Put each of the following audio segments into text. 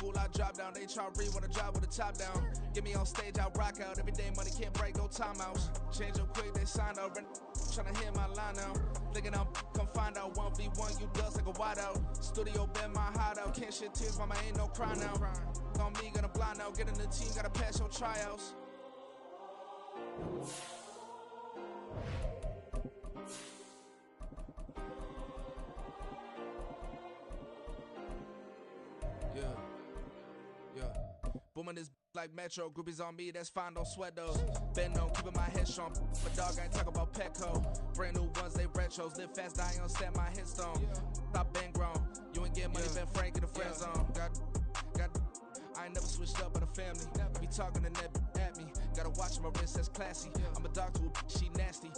school, I drop down. They try to read when I drive with the top down. Get me on stage, I rock out. Every day money can't break, no timeouts. Change them quick, they sign up. Tryna hit my line now. Thinking I'm come find out 1v1, you dust like a wideout. Studio been my hideout. Can't shed tears, mama, ain't no cry now. On me, gonna blind out. Get in the team, gotta pass your tryouts. Yeah. Booming this like Metro. Groupies on me, that's fine, don't sweat those. Been on, keeping my head strong. But dog, I ain't talking about Petco. Brand new ones, they retros. Live fast, die on set, my headstone. Stop been grown. You ain't get money, been frank in the friend zone. I ain't never switched up on the family. Be talking to that at me. Gotta watch my wrist, that's classy. I'm a dog to a she nasty.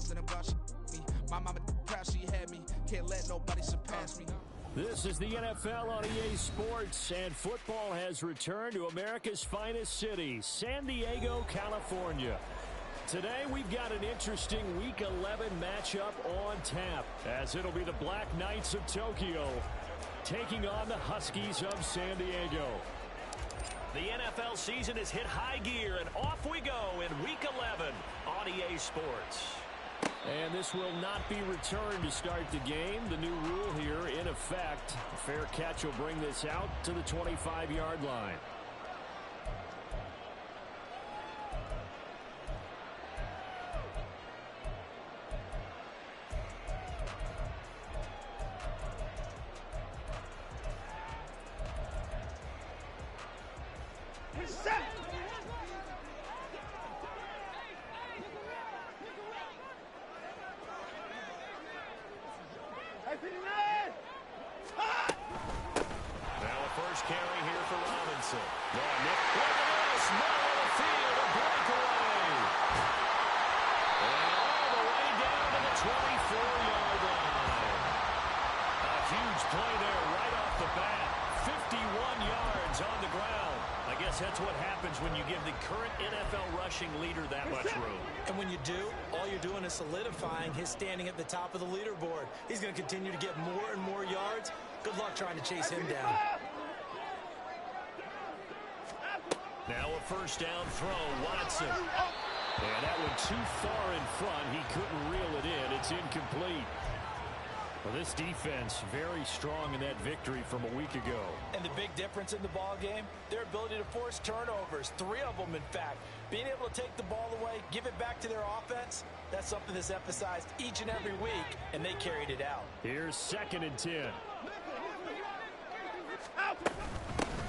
Then I'm God, she me. My mama proud she had me. Can't let nobody surpass me. This is the NFL on EA Sports, and football has returned to America's finest city, San Diego, California. Today, we've got an interesting Week 11 matchup on tap, as it'll be the Black Knights of Tokyo taking on the Huskies of San Diego. The NFL season has hit high gear, and off we go in Week 11 on EA Sports. And this will not be returned to start the game. The new rule here in effect. A fair catch will bring this out to the 25-yard line. That's what happens when you give the current NFL rushing leader that much room. And when you do, all you're doing is solidifying his standing at the top of the leaderboard. He's going to continue to get more and more yards. Good luck trying to chase him down. Now a first down throw, Watson. And that one too far in front. He couldn't reel it in. It's incomplete. Well, this defense very strong in that victory from a week ago. And the big difference in the ball game, their ability to force turnovers, 3 of them in fact. Being able to take the ball away, give it back to their offense, that's something that's emphasized each and every week, and they carried it out. Here's 2nd and 10.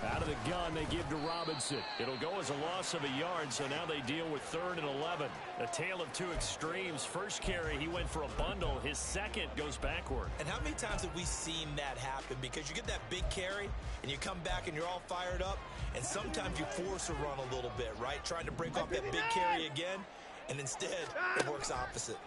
Out of the gun, they give to Robinson. It'll go as a loss of a yard, so now they deal with 3rd and 11. A tale of two extremes. First carry, he went for a bundle. His second goes backward. And how many times have we seen that happen? Because you get that big carry, and you come back and you're all fired up, and sometimes you force a run a little bit, right? Trying to break off that big carry again, and instead, it works opposite.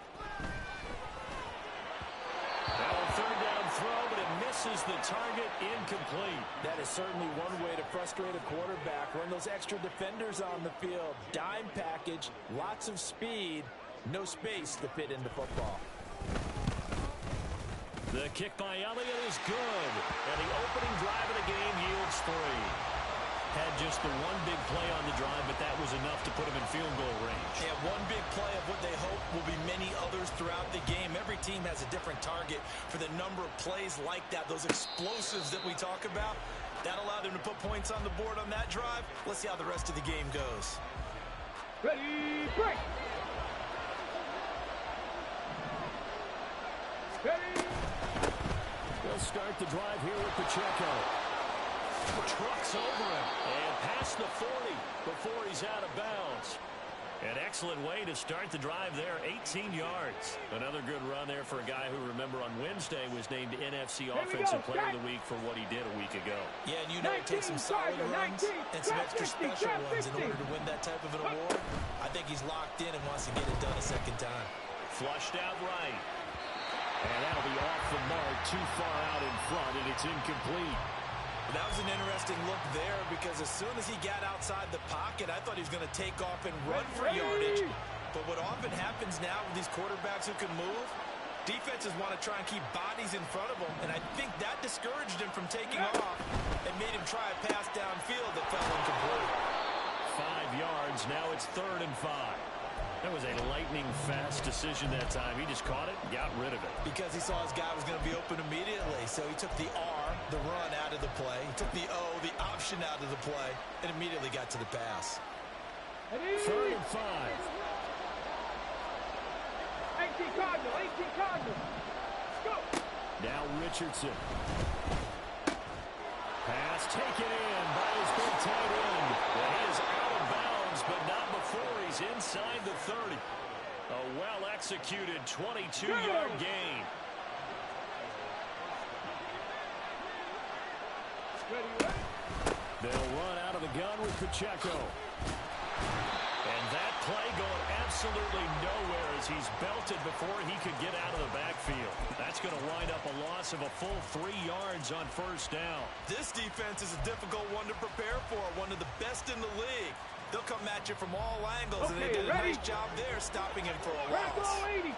Now a 3rd down throw, but it misses the target, incomplete. That is certainly one way to frustrate a quarterback. Run those extra defenders on the field. Dime package, lots of speed, no space to fit into football. The kick by Elliott is good, and the opening drive of the game yields 3. Had just the one big play on the drive, but that was enough to put him in field goal range. Yeah, one big play of what they hope will be many others throughout the game. Every team has a different target for the number of plays like that, those explosives that we talk about. That allowed them to put points on the board on that drive. Let's see how the rest of the game goes. Ready, break! Ready! They'll start the drive here with Pacheco. Trucks over him and past the 40 before he's out of bounds. An excellent way to start the drive there, 18 yards. Another good run there for a guy who, remember, on Wednesday was named NFC Offensive Player of the Week for what he did a week ago. Yeah, and you know it takes some solid runs and some extra special runs in order to win that type of an award. I think he's locked in and wants to get it done a second time. Flushed out right. And that'll be off the mark, too far out in front, and it's incomplete. That was an interesting look there because as soon as he got outside the pocket, I thought he was going to take off and run for yardage. But what often happens now with these quarterbacks who can move, defenses want to try and keep bodies in front of them, and I think that discouraged him from taking off and made him try a pass downfield that fell incomplete. 5 yards. Now it's 3rd and 5. That was a lightning-fast decision that time. He just caught it and got rid of it. Because he saw his guy was going to be open immediately. So he took the R, the run, out of the play. He took the O, the option, out of the play, and immediately got to the pass. 3rd and 5. 18 Cardinal, 18 Cardinal. Go. Now Richardson. Pass taken in by his big tight end. Well, he is out of bounds, but not before he's inside the 30. A well-executed 22-yard gain. They'll run out of the gun with Pacheco. And that play going absolutely nowhere as he's belted before he could get out of the backfield. That's going to wind up a loss of a full 3 yards on 1st down. This defense is a difficult one to prepare for, one of the best in the league. They'll come at you from all angles, and they did a nice job there stopping him for a loss. 80.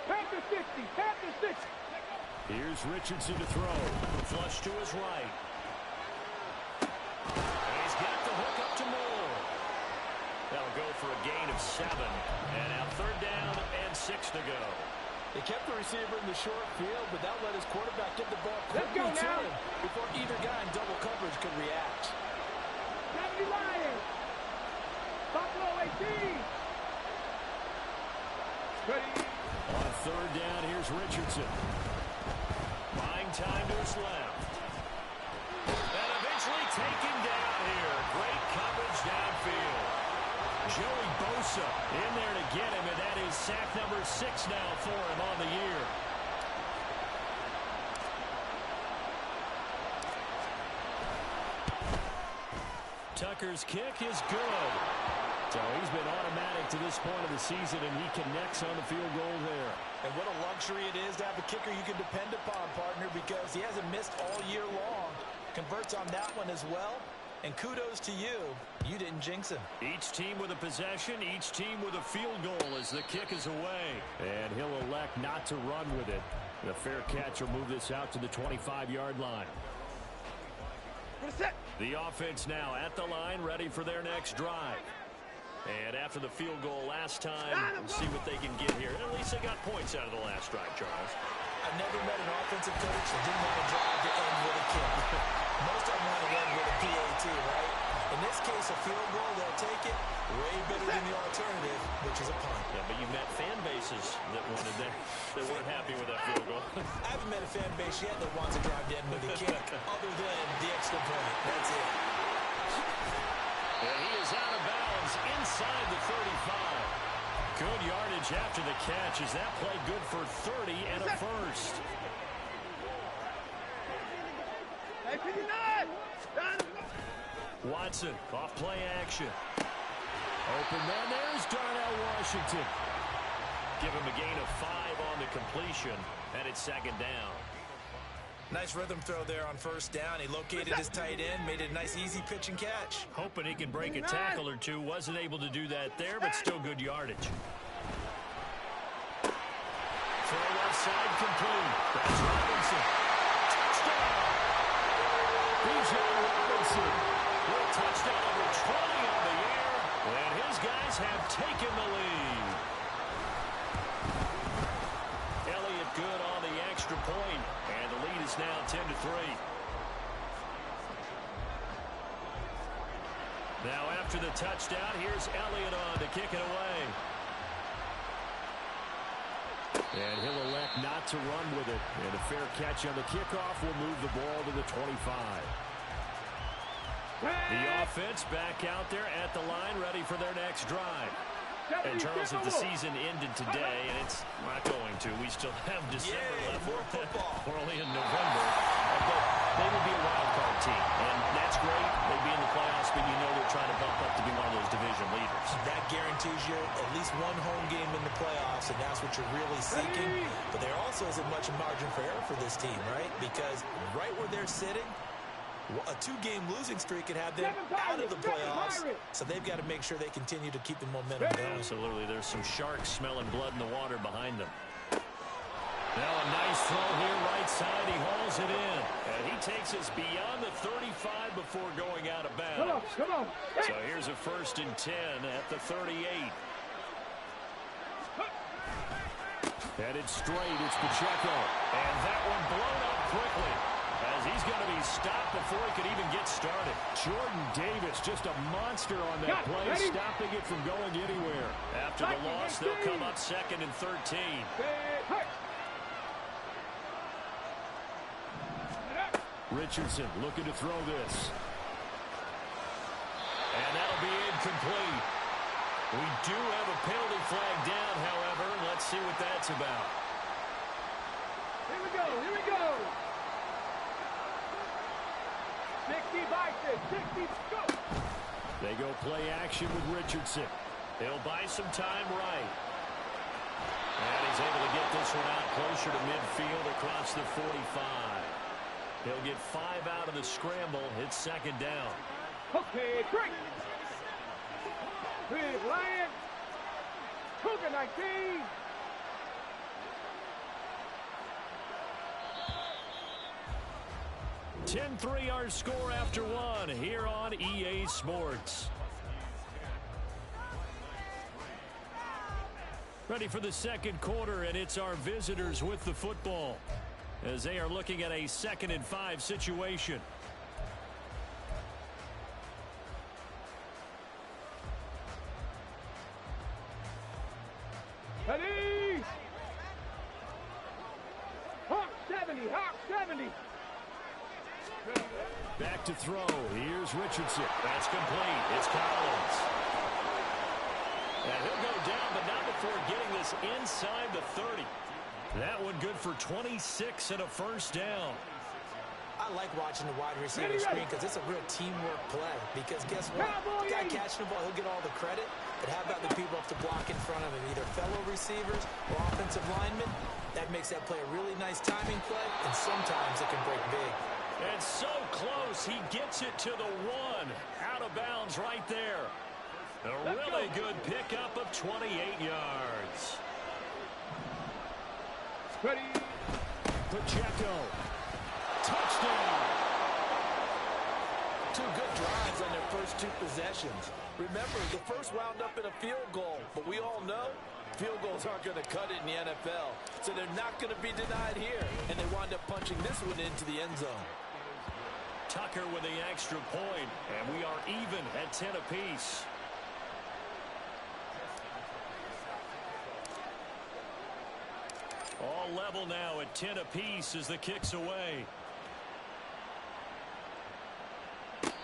Panther 60, Panther 60. Here's Richardson to throw. Flush to his right. And he's got the hook up to Moore. That'll go for a gain of 7. And now 3rd down and 6 to go. They kept the receiver in the short field, but that let his quarterback get the ball Let's quickly go to now. him before either guy in double coverage could react. 70 Lions. Buffalo 18. Ready. On 3rd down, here's Richardson. Buying time to his left. And eventually taken down here. Great coverage downfield. Joey Bosa in there to get him, and that is sack number 6 now for him on the year. Tucker's kick is good. So he's been automatic to this point of the season, and he connects on the field goal there. And what a luxury it is to have a kicker you can depend upon, partner, because he hasn't missed all year long. Converts on that one as well. And kudos to you. You didn't jinx him. Each team with a possession, each team with a field goal as the kick is away. And he'll elect not to run with it. The fair catch will move this out to the 25-yard line. The offense now at the line, ready for their next drive. And after the field goal last time, we'll see what they can get here. And at least they got points out of the last drive, Charles. I've never met an offensive coach that didn't want to drive to end with a kick. Most of them want to end with a PAT, right? In this case, a field goal, they'll take it. Way better than the alternative, which is a punt. Yeah, but you met fan bases that wanted that, that weren't happy with that field goal. I haven't met a fan base yet that wants to drive to end with a kick, other than the extra point. That's it. And he is out of bounds inside the 35. Good yardage after the catch. Is that play good for 30 and a first? Watson off play action. Open man, there's Darnell Washington. Give him a gain of 5 on the completion, and it's 2nd down. Nice rhythm throw there on 1st down. He located his tight end, made it a nice easy pitch and catch. Hoping he can break a tackle or two. Wasn't able to do that there, but still good yardage. Throw left side complete. That's Robinson. Touchdown! Bijan Robinson with a touchdown number 20 on the air. And his guys have taken the lead. Elliott good on the extra point. And the lead is now 10-3. Now after the touchdown, here's Elliott on to kick it away. And he'll elect not to run with it. And a fair catch on the kickoff will move the ball to the 25. The offense back out there at the line, ready for their next drive. And Charles, if the season ended today, and it's not going to, we still have December left. More football. We're only in November. But they would be a wild card team, and that's great. They'd be in the playoffs, but you know they're trying to bump up to be one of those division leaders. That guarantees you at least one home game in the playoffs, and that's what you're really seeking. But there also isn't much margin for error for this team, right? Because right where they're sitting, a 2-game losing streak could have them out of the playoffs, so they've got to make sure they continue to keep the momentum going. Absolutely. There's some sharks smelling blood in the water behind them. Now a nice throw here right side. He hauls it in. And he takes us beyond the 35 before going out of bounds. Come on. Hey. So here's a 1st and 10 at the 38. Headed straight, it's Pacheco. And that one blown up quickly, as he's going to be stopped before he could even get started. Jordan Davis, just a monster on that play, stopping it from going anywhere. After the loss, they'll come up 2nd and 13. Richardson looking to throw this. And that'll be incomplete. We do have a penalty flag down, however. Let's see what that's about. Here we go. 60 Bison, 60, go. They go play action with Richardson. He'll buy some time right. And he's able to get this one out closer to midfield across the 45. He'll get 5 out of the scramble. It's 2nd down. Okay, break. Big Lion. Cougar 19. (10-3) our score after 1 here on EA Sports. Ready for the 2nd quarter, and it's our visitors with the football as they are looking at a 2nd and 5 situation. Ready. Hawk 70. Back to throw. Here's Richardson. That's complete. It's Collins. And he'll go down, but not before getting this inside the 30. That one good for 26 and a 1st down. I like watching the wide receiver screen because it's a real teamwork play. Because guess what? The guy catching the ball, he'll get all the credit. But how about the people up to block in front of him? Either fellow receivers or offensive linemen. That makes that play a really nice timing play, and sometimes it can break big. And so close, he gets it to the 1. Out of bounds right there. A really good pickup of 28 yards. Ready. Pacheco. Touchdown. 2 good drives on their first 2 possessions. Remember, the first wound up in a field goal, but we all know field goals aren't going to cut it in the NFL, so they're not going to be denied here, and they wind up punching this one into the end zone. Tucker with the extra point, and we are even at 10 apiece. All level now at 10 apiece as the kick's away.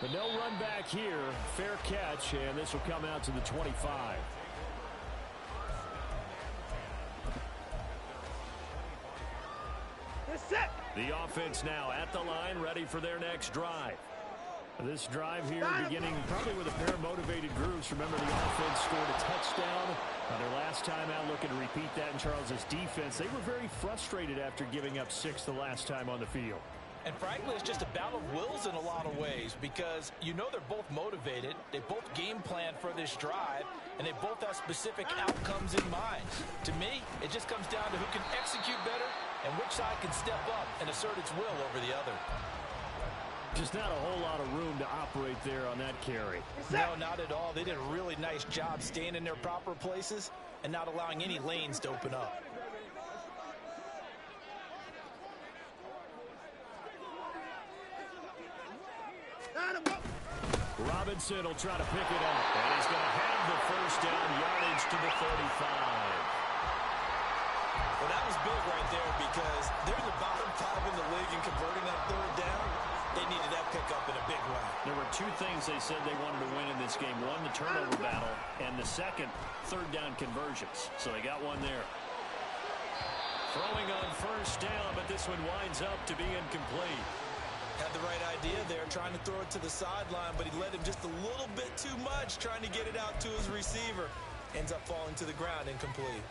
But no run back here. Fair catch, and this will come out to the 25. The offense now at the line, ready for their next drive. This drive here beginning probably with a pair of motivated groups. Remember, the offense scored a touchdown on their last time out, looking to repeat that in Charles's defense. They were very frustrated after giving up 6 the last time on the field. And frankly, it's just a battle of wills in a lot of ways because you know they're both motivated, they both game plan for this drive, and they both have specific outcomes in mind. To me, it just comes down to who can execute better and which side can step up and assert its will over the other. Just not a whole lot of room to operate there on that carry. No, not at all. They did a really nice job staying in their proper places and not allowing any lanes to open up. Robinson will try to pick it up. And he's going to have the first down, yardage to the 35. Well, that was big right there because they're the bottom 5 in the league in converting that 3rd down. They needed that pickup in a big way. There were 2 things they said they wanted to win in this game. One, the turnover battle, and the second, 3rd down conversions. So they got one there. Throwing on first down, but this one winds up to be incomplete. Had the right idea there, trying to throw it to the sideline, but he led him just a little bit too much, trying to get it out to his receiver. Ends up falling to the ground, incomplete.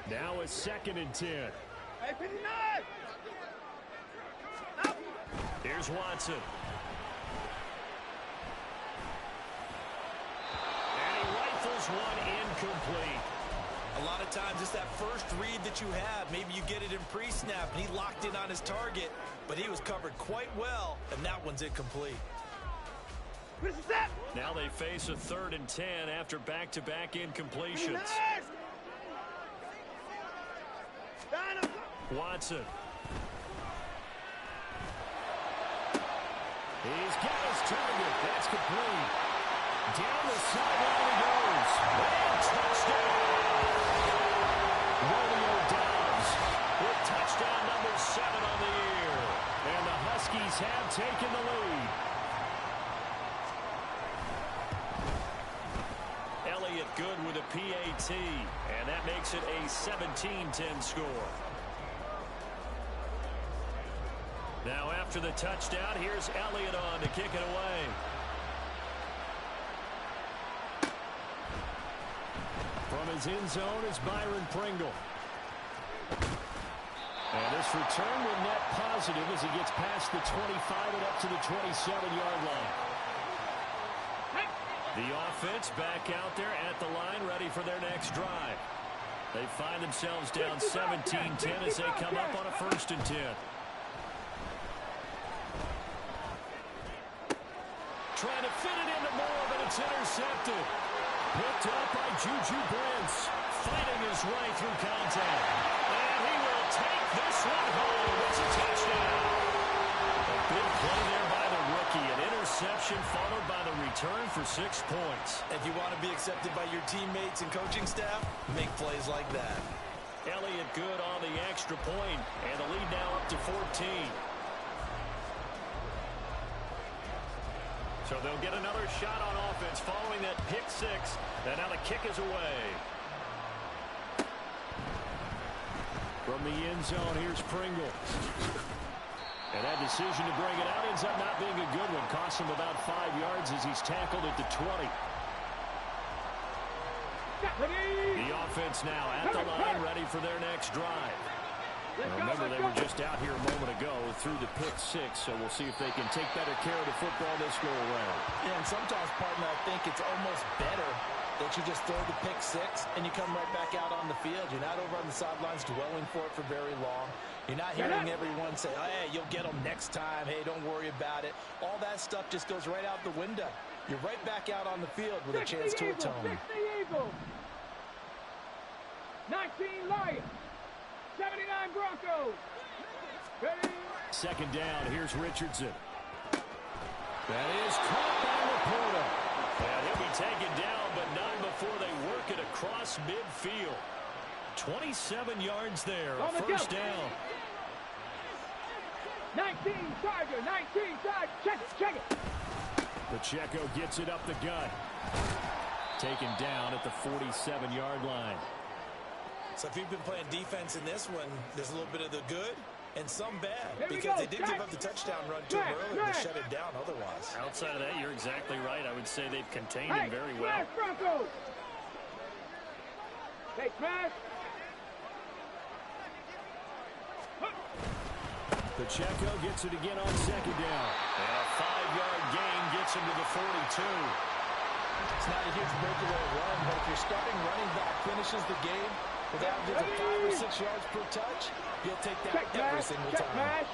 Now a 2nd and 10. Here's Watson. And he rifles one incomplete. A lot of times it's that first read that you have. Maybe you get it in pre-snap, and he locked in on his target, but he was covered quite well, and that one's incomplete. Now they face a 3rd and 10 after back-to-back incompletions. Watson. He's got his target. That's complete. Down the sideline he goes. And touchdown. Romeo Doubs with touchdown number 7 on the year. And the Huskies have taken the lead. Elliott good with a PAT. And that makes it a 17-10 score. Now after the touchdown, here's Elliott on to kick it away. From his end zone is Byron Pringle. And this return will net positive as he gets past the 25 and up to the 27-yard line. The offense back out there at the line, ready for their next drive. They find themselves down 17-10 as they come up on a 1st and 10. Trying to fit it into Moore, but it's intercepted. Picked up by Juju Brents. Fighting his way through contact. And he will take this one home. It's a touchdown. A big play there by the rookie. An interception followed by the return for 6 points. If you want to be accepted by your teammates and coaching staff, make plays like that. Elliott good on the extra point, and the lead now up to 14. So they'll get another shot on offense following that pick 6. And now the kick is away. From the end zone, here's Pringle. And that decision to bring it out ends up not being a good one. Costs him about 5 yards as he's tackled at the 20. The offense now at the line, ready for their next drive. Remember, they were just out here a moment ago through the pick 6, so we'll see if they can take better care of the football this go around. Yeah, and sometimes, partner, I think it's almost better that you just throw the pick 6 and you come right back out on the field. You're not over on the sidelines dwelling for it for very long. You're not hearing everyone say, oh, hey, you'll get them next time. Hey, don't worry about it. All that stuff just goes right out the window. You're right back out on the field with a chance to atone. 19 Lions. 79 Broncos. Ready? 2nd down. Here's Richardson. That is caught by Laporta. And he'll be taken down, but not before they work it across midfield. 27 yards there. A 1st down. 19 Tiger. 19 Tiger. Check it. Pacheco gets it up the gut. Taken down at the 47-yard line. So if you've been playing defense in this one, there's a little bit of the good and some bad, because they did give up the touchdown run to him earlier to shut it down otherwise. Outside of that, you're exactly right. I would say they've contained him very well. Broncos. Hey, smash. Pacheco gets it again on 2nd down. And a 5-yard gain gets him to the 42. It's not a huge breakaway run, but if your starting running back finishes the game with averages of 5 or 6 yards per touch, you'll take that every single time.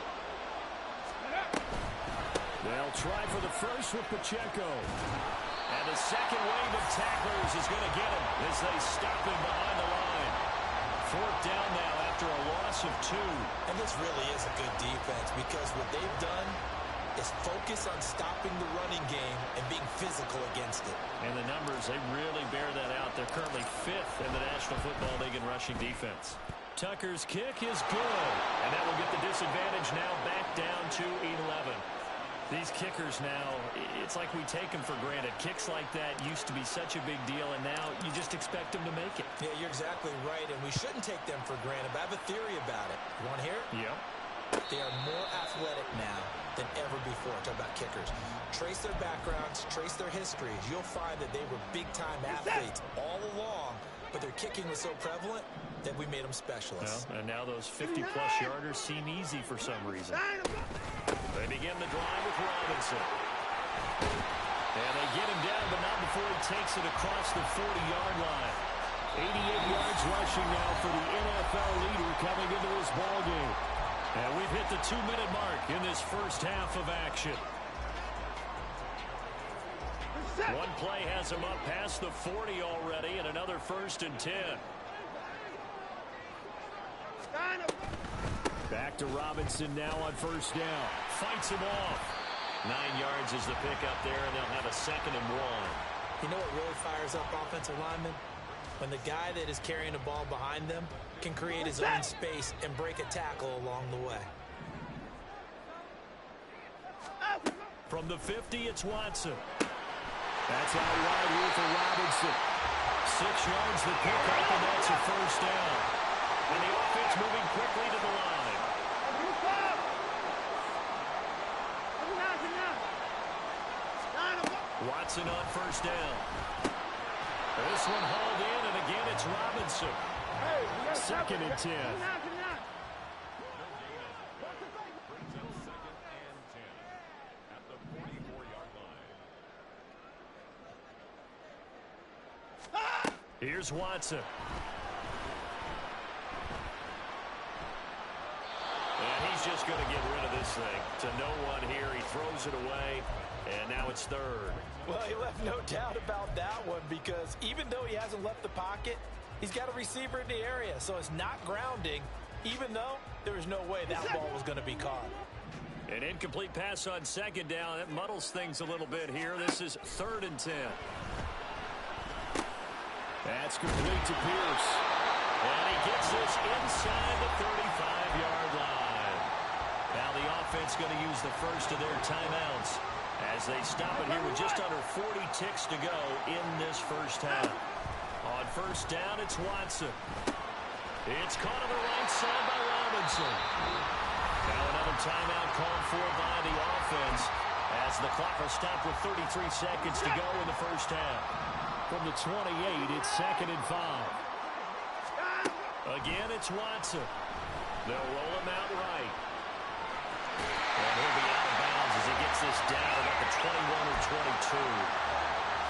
They'll try for the first with Pacheco. And the second wave of tacklers is going to get him as they stop him behind the line. 4th down now after a loss of 2. And this really is a good defense, because what they've done is focus on stopping the running game and being physical against it. And the numbers, they really bear that out. They're currently 5th in the National Football League in rushing defense. Tucker's kick is good. And that will get the disadvantage now back down to 11. These kickers now, it's like we take them for granted. Kicks like that used to be such a big deal, and now you just expect them to make it. Yeah, you're exactly right, and we shouldn't take them for granted. But I have a theory about it. You want to hear it? Yep. They are more athletic now than ever before. Talk about kickers. Trace their backgrounds, trace their histories. You'll find that they were big-time athletes all along, but their kicking was so prevalent that we made them specialists. Well, and now those 50-plus yarders seem easy for some reason. They begin the drive with Robinson. And they get him down, but not before he takes it across the 40-yard line. 88 yards rushing now for the NFL leader coming into this ballgame. And we've hit the 2-minute mark in this first half of action. One play has him up past the 40 already, and another 1st and 10. Back to Robinson now on 1st down. Fights him off. 9 yards is the pickup there, and they'll have a 2nd and 1. You know what really fires up offensive linemen? When the guy that is carrying the ball behind them can create his own space and break a tackle along the way. From the 50, it's Watson. That's out wide here for Robinson. 6 yards the pickup, and that's a 1st down. And the offense moving quickly to the line. Watson on 1st down. This one hauled in, and again it's Robinson. 2nd and 10. Here's Watson. And he's just going to get rid of this thing. To no one here. He throws it away, and now it's 3rd. Well, he left no doubt about that one, because even though he hasn't left the pocket, he's got a receiver in the area, so it's not grounding, even though there was no way that ball was going to be caught. An incomplete pass on 2nd down. That muddles things a little bit here. This is 3rd and 10. That's complete to Pierce. And he gets this inside the 35-yard line. Now the offense going to use the first of their timeouts as they stop it here with just under 40 ticks to go in this first half. On 1st down, it's Watson. It's caught on the right side by Robinson. Now another timeout called for by the offense as the clock will stop with 33 seconds to go in the first half. From the 28, it's 2nd and 5. Again, it's Watson. They'll roll him out right. And he'll be out of bounds as he gets this down about the 21 or 22.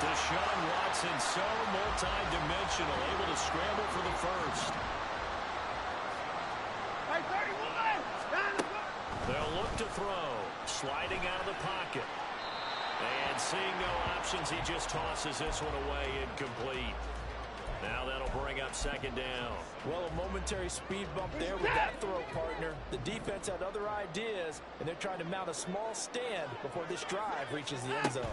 Deshaun Watson, so multi-dimensional, able to scramble for the first. They'll look to throw, sliding out of the pocket. And seeing no options, he just tosses this one away, incomplete. Now that'll bring up 2nd down. Well, a momentary speed bump there with that throw, partner. The defense had other ideas, and they're trying to mount a small stand before this drive reaches the end zone.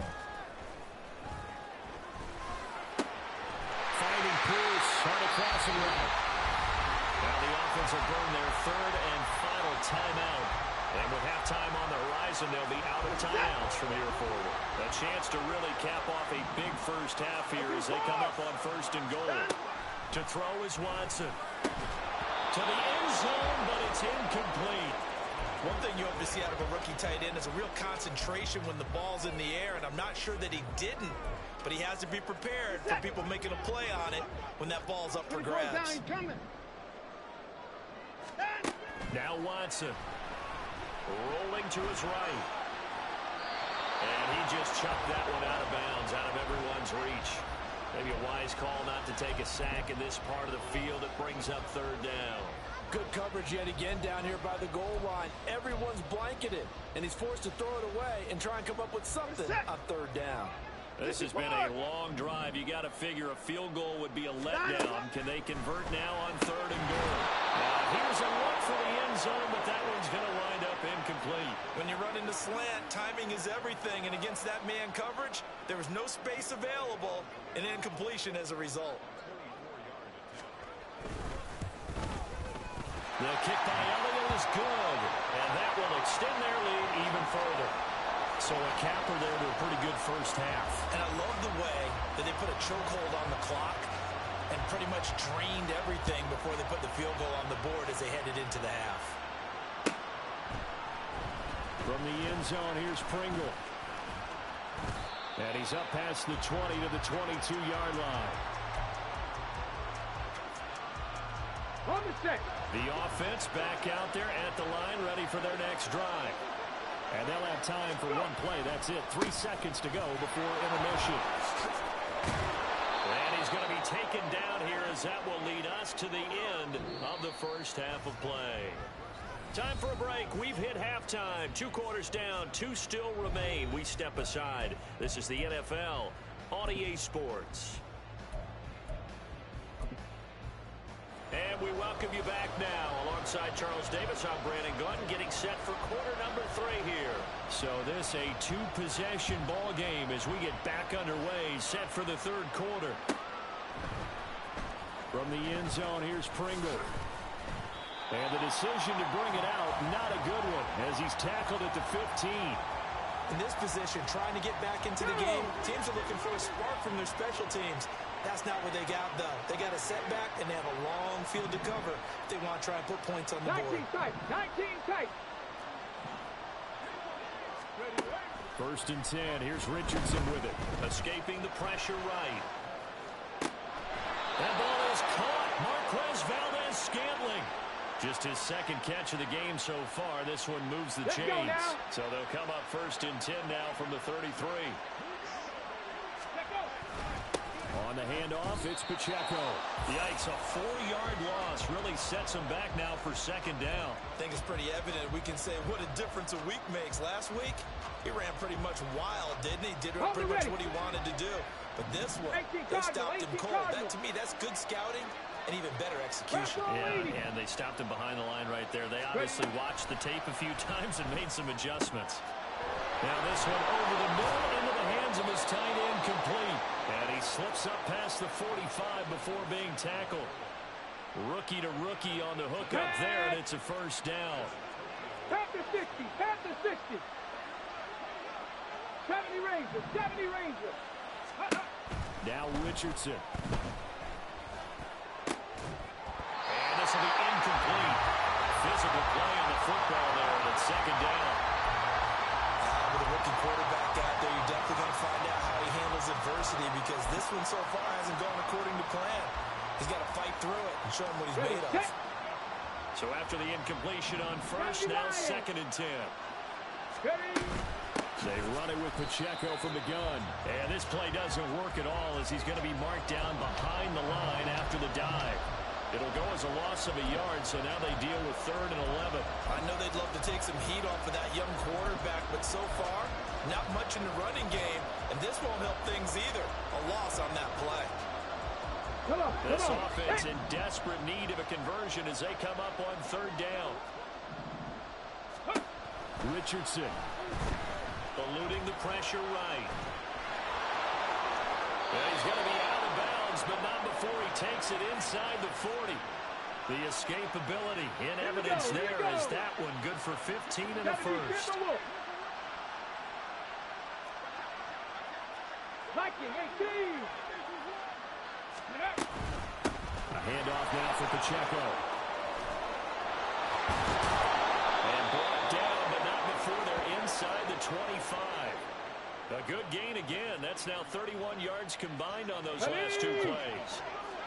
Finding Pierce on a crossing route. Now the offense will burn their 3rd and final timeout. And with halftime on the horizon, they'll be out of timeouts from here forward. A chance to really cap off a big first half here as they come up on 1st and goal. To throw is Watson. To the end zone, but it's incomplete. One thing you hope to see out of a rookie tight end is a real concentration when the ball's in the air, and I'm not sure that he didn't, but he has to be prepared for people making a play on it when that ball's up for grabs. Now Watson. Rolling to his right. And he just chucked that one out of bounds, out of everyone's reach. Maybe a wise call not to take a sack in this part of the field. It brings up 3rd down. Good coverage yet again down here by the goal line. Everyone's blanketed, and he's forced to throw it away and try and come up with something on 3rd down. This has been a long drive. You got to figure a field goal would be a letdown. Can they convert now on 3rd and goal? Now here's a look for the end zone, but that one's going to wind up incomplete. When you run into slant, timing is everything, and against that man coverage, there was no space available, and incompletion as a result. The kick by Elliott is good, and that will extend their lead even further. So a capper there to a pretty good first half. And I love the way that they put a chokehold on the clock and pretty much drained everything before they put the field goal on the board as they headed into the half. From the end zone, here's Pringle. And he's up past the 20 to the 22-yard line. The offense back out there at the line, ready for their next drive. And they'll have time for one play. That's it. 3 seconds to go before intermission. And he's going to be taken down here as that will lead us to the end of the first half of play. Time for a break. We've hit halftime. 2 quarters down, 2 still remain. We step aside. This is the NFL on EA Sports. And we welcome you back now. Alongside Charles Davis, I'm Brandon Gunn, getting set for quarter number 3 here. So this a 2-possession ball game as we get back underway, set for the 3rd quarter. From the end zone, here's Pringle. And the decision to bring it out, not a good one, as he's tackled at the 15. In this position, trying to get back into the game, teams are looking for a spark from their special teams. That's not what they got, though. They got a setback, and they have a long field to cover if they want to try and put points on the board. 19 tight, 19 tight. 1st and 10. Here's Richardson with it. Escaping the pressure right. That ball is caught. Marquez Valdes-Scantling. Just his 2nd catch of the game so far. This one moves the chains. So they'll come up 1st and 10 now from the 33. On the handoff, it's Pacheco. Yikes, a 4-yard loss really sets him back now for 2nd down. I think it's pretty evident. We can say what a difference a week makes. Last week, he ran pretty much wild, didn't he? Did pretty much what he wanted to do. But this one, they stopped him cold. That, to me, that's good scouting and even better execution. Yeah, and they stopped him behind the line right there. They obviously watched the tape a few times and made some adjustments. Now this one over the middle into the hands of his tight end, complete. And he slips up past the 45 before being tackled. Rookie to rookie on the hook up there, and it's a 1st down. Tap the 60, tap the 60. 70 Rangers, 70 Rangers. Now Richardson. And this will be incomplete. Physical play on the football there, and it's 2nd down. With a rookie quarterback out there, you're definitely going to find out how he handles adversity, because this one so far hasn't gone according to plan. He's got to fight through it and show him what he's made of. So after the incompletion on 1st, now 2nd and 10. They run it with Pacheco from the gun. And this play doesn't work at all, as he's going to be marked down behind the line after the dive. It'll go as a loss of a yard, so now they deal with 3rd and 11. I know they'd love to take some heat off of that young quarterback, but so far, not much in the running game, and this won't help things either. A loss on that play. This offense in desperate need of a conversion as they come up on 3rd down. Richardson. Eluding the pressure right. And he's going to be out of bounds, but not before he takes it inside the 40. The escapability in evidence there is that one good for 15 and a 1st. A handoff now for Pacheco. And brought down, but not before they're inside the 25. A good gain again. That's now 31 yards combined on those last 2 plays.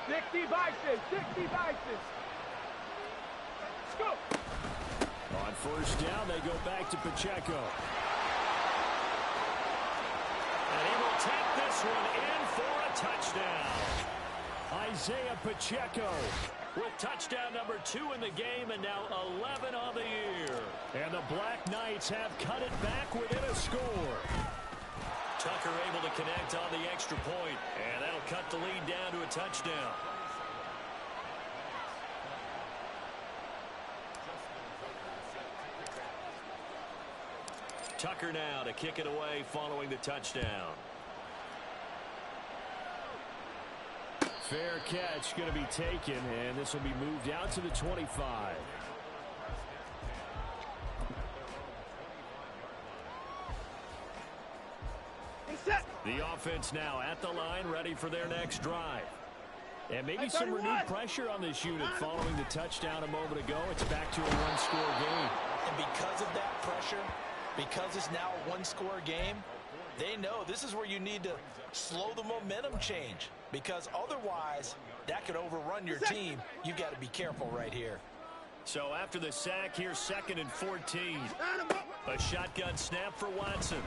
60 Bison, 60 Bison. Go. On 1st down, they go back to Pacheco. And he will take this one in for a touchdown. Isaiah Pacheco with touchdown number 2 in the game, and now 11 on the year. And the Black Knights have cut it back within a score. Tucker able to connect on the extra point, and that'll cut the lead down to a touchdown. Tucker now to kick it away following the touchdown. Fair catch going to be taken, and this will be moved out to the 25. The offense now at the line, ready for their next drive. And maybe some renewed pressure on this unit following the touchdown a moment ago. It's back to a one-score game. And because of that pressure, because it's now a one-score game, they know this is where you need to slow the momentum change, because otherwise that could overrun your team. You've got to be careful right here. So after the sack, here's 2nd and 14. A shotgun snap for Watson.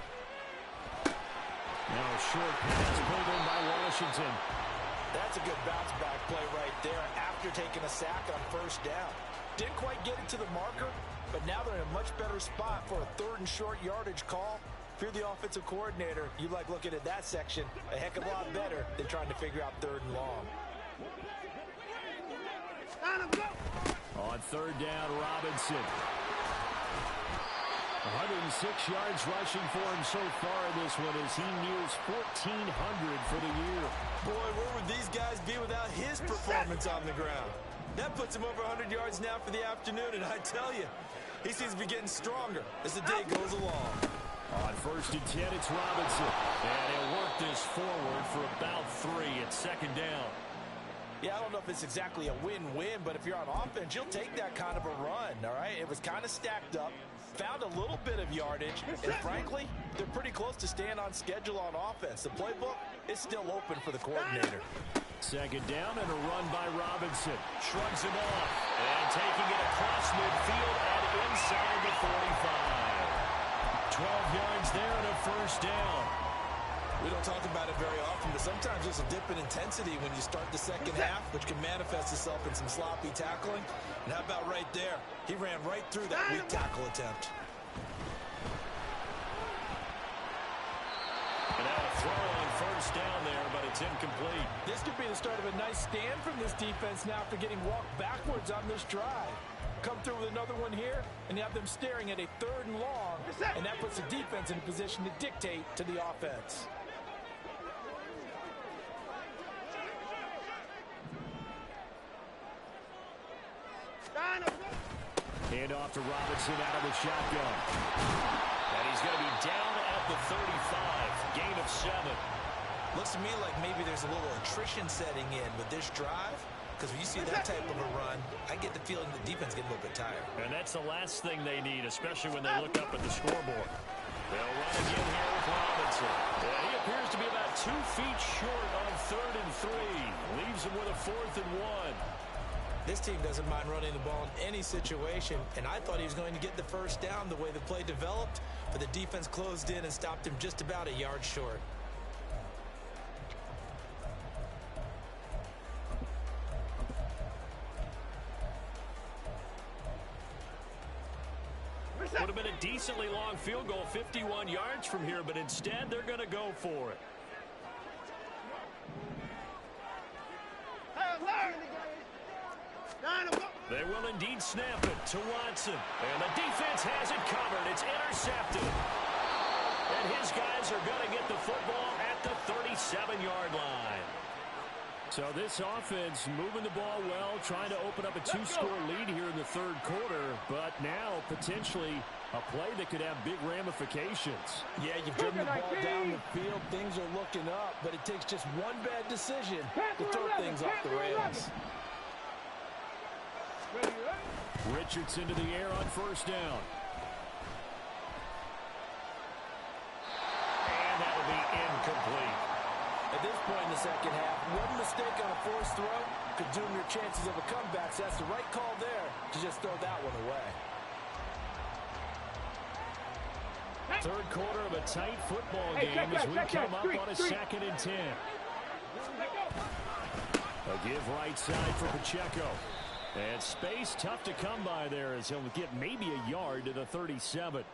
Now a short pass pulled in by Washington. That's a good bounce-back play right there after taking a sack on first down. Didn't quite get it to the marker, but now they're in a much better spot for a 3rd and short yardage call. If you're the offensive coordinator, you like looking at that section a heck of a lot better than trying to figure out 3rd and long. On 3rd down, Robinson. 106 yards rushing for him so far in this one as he nears 1,400 for the year. Boy, where would these guys be without his performance on the ground? That puts him over 100 yards now for the afternoon, and I tell you, he seems to be getting stronger as the day goes along. On 1st and 10, it's Robinson. And he'll work this forward for about 3 at 2nd down. Yeah, I don't know if it's exactly a win-win, but if you're on offense, you'll take that kind of a run, all right? It was kind of stacked up, found a little bit of yardage, and frankly, they're pretty close to staying on schedule on offense. The playbook is still open for the coordinator. 2nd down and a run by Robinson. Shrugs him off. And taking it across midfield and inside the 45. 12 yards there and a 1st down. We don't talk about it very often, but sometimes there's a dip in intensity when you start the second half, which can manifest itself in some sloppy tackling. And how about right there? He ran right through that weak tackle attempt. And now a throw on 1st down there, but it's incomplete. This could be the start of a nice stand from this defense now after getting walked backwards on this drive. Come through with another one here, and you have them staring at a 3rd and long, and that puts the defense in a position to dictate to the offense. Hand off to Robinson out of the shotgun. And he's going to be down at the 35. Gain of 7. Looks to me like maybe there's a little attrition setting in with this drive. Because when you see that type of a run, I get the feeling the defense getting a little bit tired. And that's the last thing they need, especially when they look up at the scoreboard. They'll run again here with Robinson. And he appears to be about 2 feet short on 3rd and 3. Leaves him with a 4th and 1. This team doesn't mind running the ball in any situation, and I thought he was going to get the 1st down the way the play developed, but the defense closed in and stopped him just about a yard short. Would have been a decently long field goal, 51 yards from here, but instead they're going to go for it. They will indeed snap it to Watson. And the defense has it covered. It's intercepted. And his guys are going to get the football at the 37-yard line. So this offense moving the ball well, trying to open up a 2-score lead here in the 3rd quarter, but now potentially a play that could have big ramifications. Yeah, you've driven the ball down the field. Things are looking up, but it takes just one bad decision to throw things off the rails. Richardson to the air on 1st down. And that'll be incomplete. At this point in the second half, one mistake on a forced throw could doom your chances of a comeback. So that's the right call there to just throw that one away. 3rd quarter of a tight football game as we come up on a 2nd and 10. A give right side for Pacheco. And space tough to come by there as he'll get maybe a yard to the 37.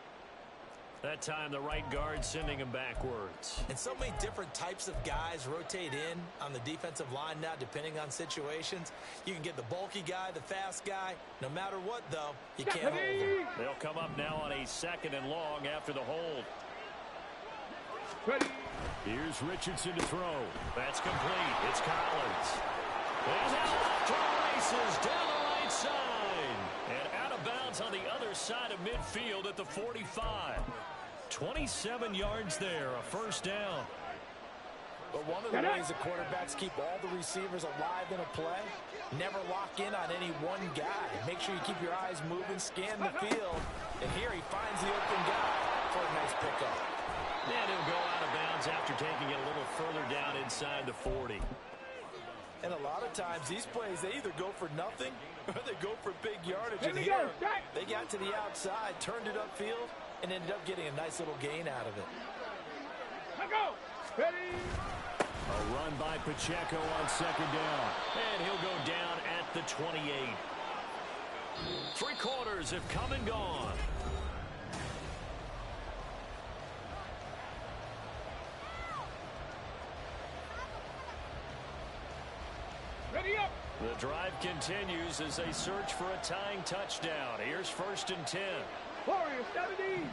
That time the right guard sending him backwards. And so many different types of guys rotate in on the defensive line now depending on situations. You can get the bulky guy, the fast guy. No matter what, though, you can't hold him. They'll come up now on a 2nd and long after the hold. Here's Richardson to throw. That's complete. It's Collins. And now off to the races down the right side. And out of bounds on the other side of midfield at the 45. 27 yards there, a 1st down. But one of the ways the quarterbacks keep all the receivers alive in a play, never lock in on any one guy. Make sure you keep your eyes moving, scan the field, and here he finds the open guy for a nice pickup. And he'll go out of bounds after taking it a little further down inside the 40. And a lot of times, these plays, they either go for nothing or they go for big yardage. And here, they got to the outside, turned it upfield, and ended up getting a nice little gain out of it. Let go. Ready. A run by Pacheco on second down. And he'll go down at the 28. 3 quarters have come and gone. Ready up. The drive continues as they search for a tying touchdown. Here's 1st and 10. Warrior 70.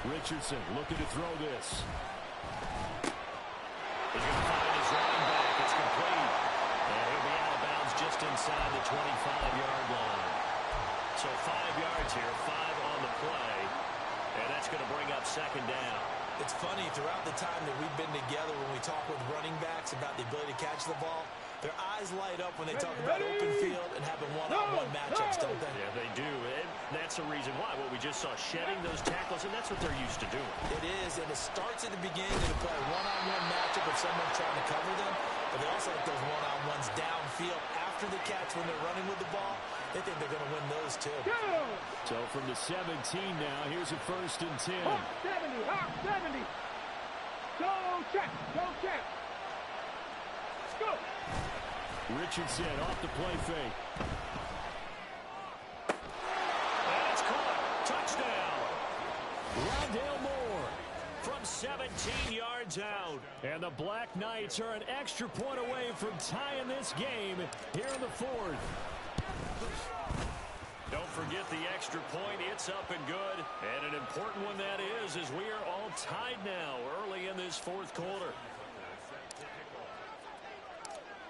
Richardson looking to throw this. He's going to find his running back. It's complete. And he'll be out of bounds just inside the 25-yard line. So 5 yards here, 5 on the play. And that's going to bring up 2nd down. It's funny, throughout the time that we've been together, when we talk with running backs about the ability to catch the ball, their eyes light up when they talk about open field and having one-on-one matchups, don't they? Yeah, they do. And that's the reason why. What we just saw, shedding those tackles, and that's what they're used to doing. It is, and it starts at the beginning of the play. One-on-one matchup if someone's trying to cover them, but they also like those one-on-ones downfield after the catch when they're running with the ball. They think they're going to win those, too. Go. So from the 17 now, here's a 1st and 10. Hawk 70. Hawk 70. Go check. Go check. Go. Richardson off the play fake. And it's caught. Touchdown. Rondale Moore From 17 yards out. and the Black Knights are an extra point away from tying this game here in the 4th. Don't forget the extra point. It's up and good. And an important one that is, as we are all tied now early in this 4th quarter.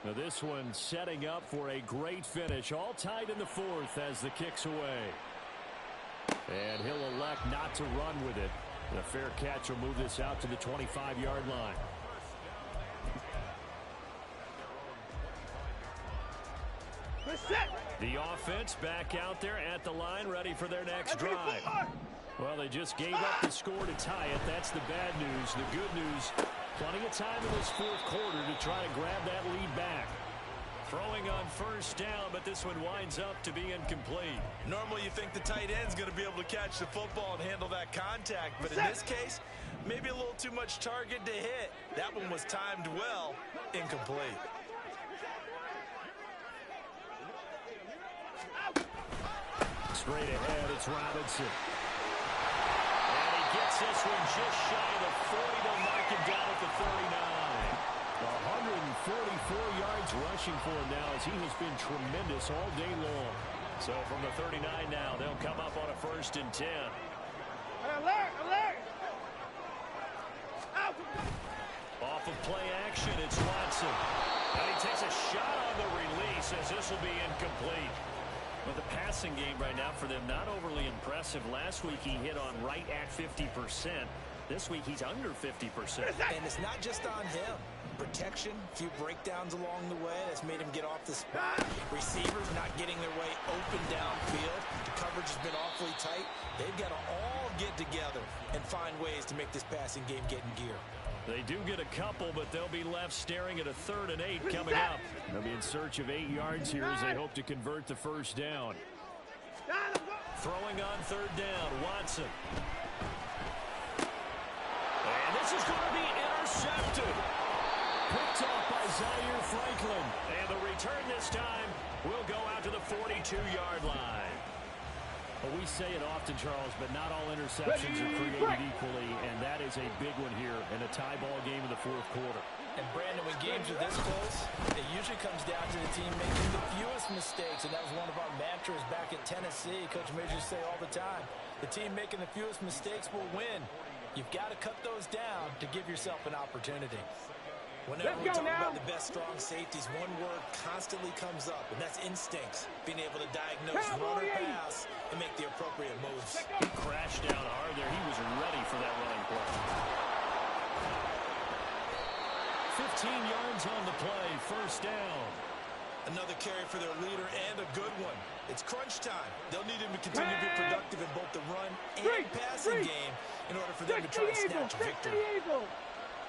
Now this one setting up for a great finish. All tied in the 4th as the kick's away. And he'll elect not to run with it. The fair catch will move this out to the 25-yard line. The offense back out there at the line, ready for their next drive. Well, they just gave up the score to tie it. That's the bad news. The good news, plenty of time in this 4th quarter to try to grab that lead back. Throwing on 1st down, but this one winds up to be incomplete. Normally you think the tight end's going to be able to catch the football and handle that contact, but in this case, maybe a little too much target to hit. That one was timed well, incomplete. Straight ahead, it's Robinson. And he gets this one just shy of the 40. They'll mark him down at the 39. 144 yards rushing for him now as he has been tremendous all day long. So from the 39 now, they'll come up on a 1st and 10. Alert! Alert! Out! Off of play action, it's Watson. And he takes a shot on the release as this will be incomplete. But the passing game right now for them, not overly impressive. Last week he hit on right at 50%. This week he's under 50%. And it's not just on him. Protection, a few breakdowns along the way. That's made him get off the spot. Receivers not getting their way open downfield. The coverage has been awfully tight. They've got to all get together and find ways to make this passing game get in gear. They do get a couple, but they'll be left staring at a 3rd and 8 coming up. They'll be in search of 8 yards here as they hope to convert the 1st down. Throwing on 3rd down, Watson. And this is going to be intercepted. Picked off by Zaire Franklin. And the return this time will go out to the 42-yard line. Well, we say it often, Charles, but not all interceptions are created equally, and that is a big one here in a tie ball game in the 4th quarter. And Brandon, when games are this close, it usually comes down to the team making the fewest mistakes, and that was one of our mantras back at Tennessee. Coach Major used to say all the time, the team making the fewest mistakes will win. You've got to cut those down to give yourself an opportunity. Whenever we talk about the best strong safeties, one word constantly comes up, and that's instincts. Being able to diagnose, run or pass, and make the appropriate moves. He crashed down hard there. He was ready for that running play. 15 yards on the play, 1st down. Another carry for their leader and a good one. It's crunch time. They'll need him to continue to be productive in both the run and passing game in order for them to try to snatch a victory.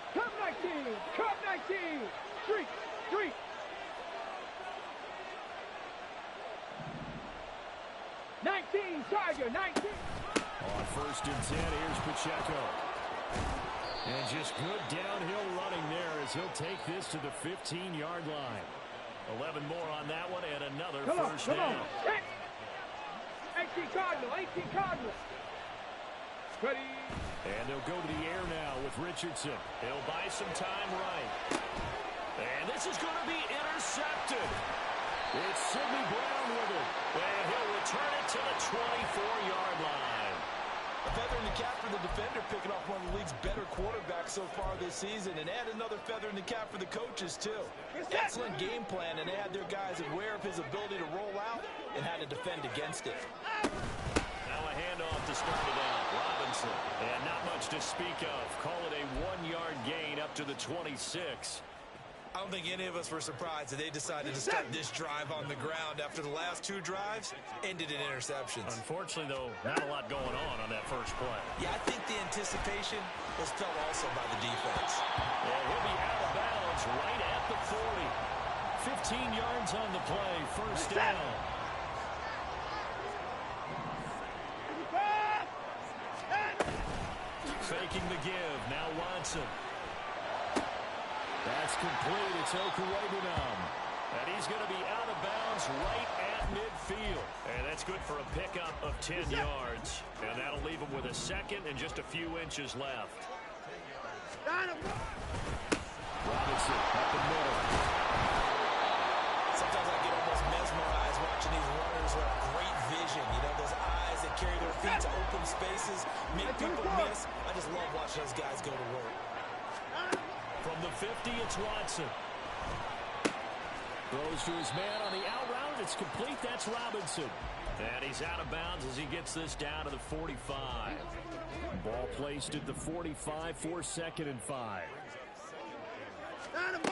Cup 19! Cup 19! Street! Street! Tiger, 19! On 1st and 10, here's Pacheco. And just good downhill running there as he'll take this to the 15-yard line. 11 more on that one and another first Come down. on. 18 Cardinal, 18 Cardinal. Ready. And they'll go to the air now with Richardson. He'll buy some time right. And this is going to be intercepted. It's Sidney Brown with it. And he'll return it to the 24-yard line. A feather in the cap for the defender, picking off one of the league's better quarterbacks so far this season, and add another feather in the cap for the coaches, too. Excellent game plan, and they had their guys aware of his ability to roll out and how to defend against it. Now a handoff to start it out. Robinson. And not much to speak of. Call it a 1-yard gain up to the 26. I don't think any of us were surprised that they decided to start this drive on the ground after the last two drives ended in interceptions. Unfortunately, though, not a lot going on that first play. Yeah, I think the anticipation was felt also by the defense. And he'll be out of bounds right at the 40. 15 yards on the play, first down. Faking the give, now Watson. That's complete. It's Okuwebunam. And he's going to be out of bounds right at midfield. And that's good for a pickup of 10 yards. And that'll leave him with a second and just a few inches left. Robinson up the middle. Sometimes I get almost mesmerized watching these runners who have great vision. You know, those eyes that carry their feet to open spaces, make people miss. I just love watching those guys go to work. From the 50, it's Watson. Throws to his man on the out route. It's complete. That's Robinson. And he's out of bounds as he gets this down to the 45. Ball placed at the 45 for 2nd and 5. Out of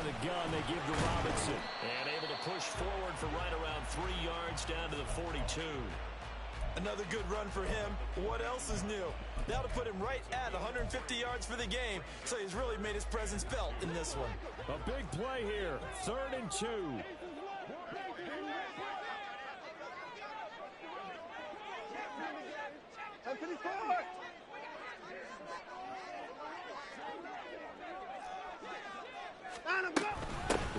the gun, they give to Robinson. And able to push forward for right around 3 yards down to the 42. Another good run for him. What else is new? That'll put him right at 150 yards for the game, so he's really made his presence felt in this one. A big play here. 3rd and 2.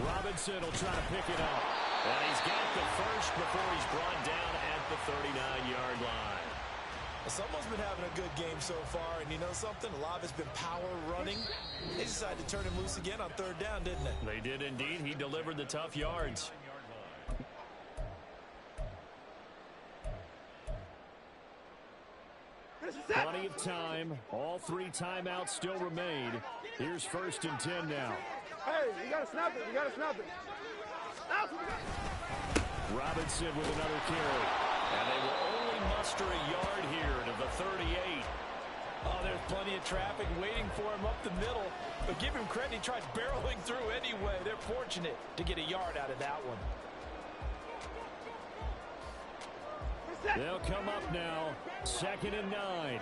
Robinson will try to pick it up. And he's got the first before he's brought down at the 39-yard line. Someone's been having a good game so far, and you know something? A lot of it's been power running. They decided to turn him loose again on 3rd down, didn't they? They did indeed. He delivered the tough yards. Plenty of time. All 3 timeouts still remain. Here's 1st and 10 now. Hey, you gotta snap it. You gotta snap it. Robinson with another carry. And they will only muster a yard here to the 38. Oh, there's plenty of traffic waiting for him up the middle. But give him credit, he tries barreling through anyway. They're fortunate to get a yard out of that one. They'll come up now. 2nd and 9.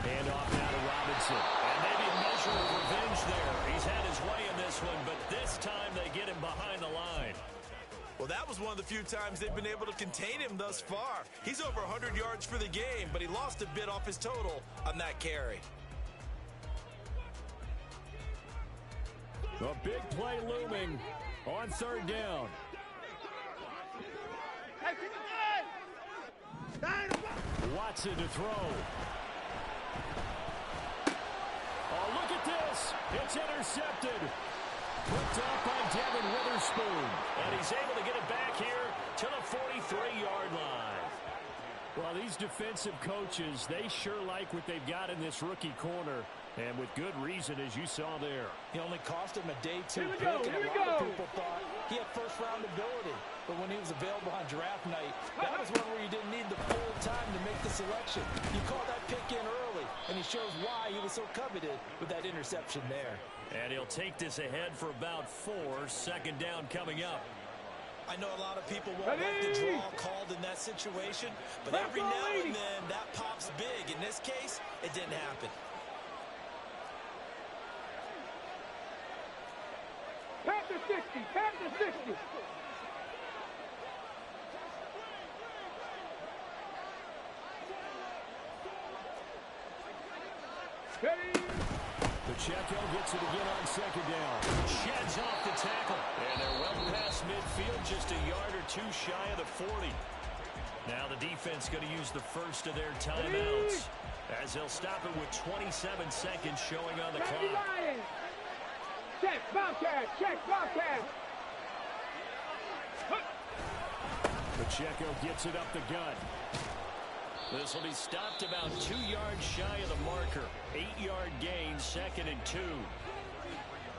Handoff now to Robinson. And maybe a measure of revenge there. He's had his way in this one, but this time they get him behind the line. Well, that was one of the few times they've been able to contain him thus far. He's over 100 yards for the game, but he lost a bit off his total on that carry. A big play looming on 3rd down. Watson to throw. Oh, look at this. It's intercepted. Picked up by Devin Witherspoon. And he's able to get it back here to the 43-yard line. Well, these defensive coaches, they sure like what they've got in this rookie corner. And with good reason, as you saw there. He only cost him a day 2 pick, go, and a lot of people thought he had first-round ability. But when he was available on draft night, that was one where you didn't need the full time to make the selection. You call that pick in early, and he shows why he was so coveted with that interception there. And he'll take this ahead for about 4. 2nd down coming up. I know a lot of people won't like the draw called in that situation, but every now and then that pops big. In this case, it didn't happen. Pass to 60, pass to 60. Pacheco gets it again on second down. Sheds off the tackle. And they're well past midfield, just a yard or two shy of the 40. Now the defense going to use the first of their timeouts, as they'll stop it with 27 seconds showing on the clock. Check, Bobcat, check, Bobcat. Pacheco gets it up the gut. This will be stopped about 2 yards shy of the marker. 8-yard gain, 2nd and 2.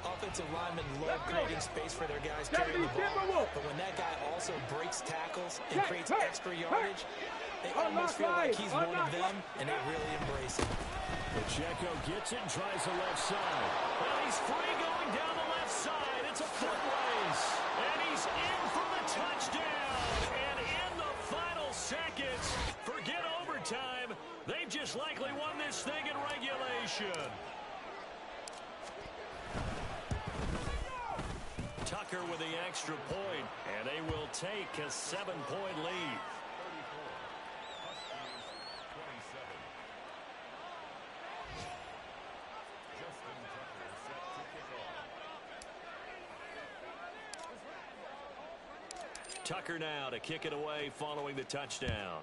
Offensive linemen love creating space for their guys carrying the ball. But when that guy also breaks tackles and creates extra yardage, they almost feel like he's one of them, and they really embrace it. Pacheco gets it and tries the left side. Well, he's free going down the left side. It's a foot race. And he's in for the touchdown. And in the final seconds, forget overtime. They've just likely won this thing in regulation. Tucker with the extra point, and they will take a 7-point lead. Tucker now to kick it away following the touchdown.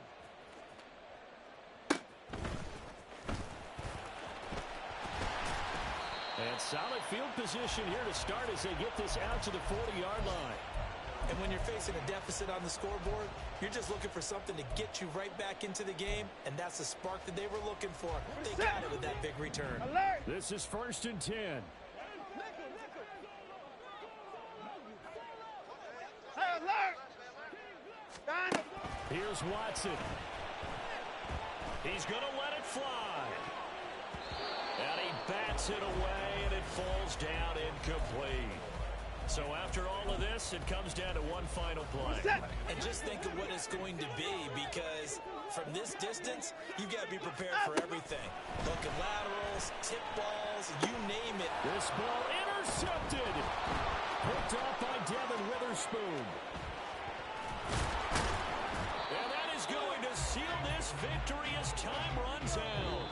And solid field position here to start as they get this out to the 40-yard line. And when you're facing a deficit on the scoreboard, you're just looking for something to get you right back into the game, and that's the spark that they were looking for. They got it with that big return. Alert! This is 1st and 10. Alert! Here's Watson. He's going to let it fly. And he bats it away, and it falls down incomplete. So after all of this, it comes down to one final play. And just think of what it's going to be, because from this distance, you've got to be prepared for everything. Looking laterals, tip balls, you name it. This ball intercepted. Picked up by Devin Witherspoon. And that is going to seal this victory as time runs out.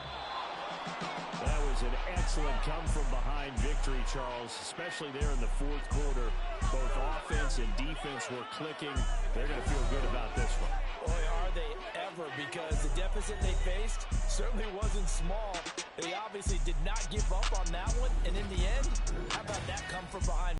That was an excellent come-from-behind victory, Charles, especially there in the 4th quarter. Both offense and defense were clicking. They're going to feel good about this one. Boy, are they ever, because the deficit they faced certainly wasn't small. They obviously did not give up on that one, and in the end, how about that come-from-behind